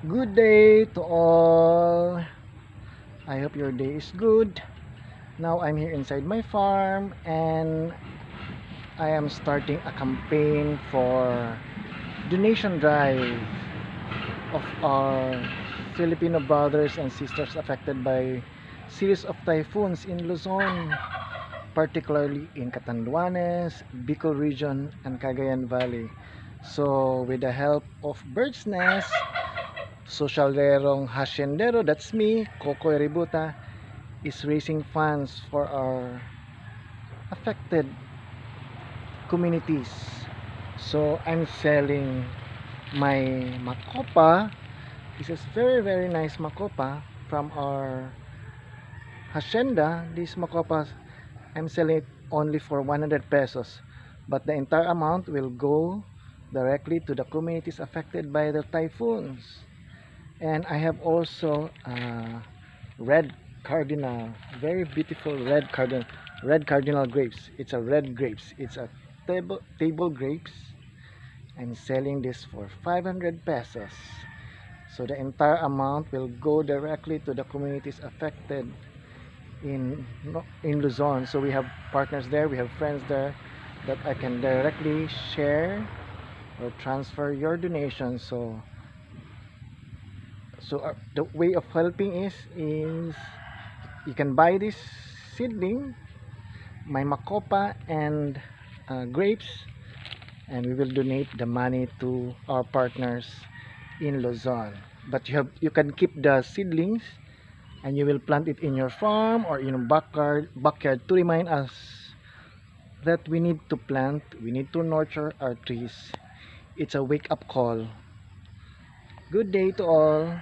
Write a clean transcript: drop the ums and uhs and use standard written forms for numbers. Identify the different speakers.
Speaker 1: Good day to all. I hope your day is good. Now I'm here inside my farm and I am starting a campaign for donation drive of our Filipino brothers and sisters affected by series of typhoons in Luzon, particularly in Catanduanes, Bicol region and Cagayan Valley. So with the help of Bird's Nest, Socialerong Haciendero, that's me, Kokoy Ributa, is raising funds for our affected communities. So I'm selling my makopa. This is very nice makopa from our hacienda. This makopa I'm selling it only for 100 pesos, but the entire amount will go directly to the communities affected by the typhoons. And I have also red cardinal, very beautiful red cardinal grapes. It's a red grapes. It's a table grapes. I'm selling this for 500 pesos. So the entire amount will go directly to the communities affected in Luzon. So we have partners there, we have friends there that I can directly share or transfer your donation. So the way of helping is you can buy this seedling, my makopa and grapes, and we will donate the money to our partners in Luzon. But you can keep the seedlings and you will plant it in your farm or in your backyard to remind us that we need to nurture our trees. It's a wake up call. Good day to all.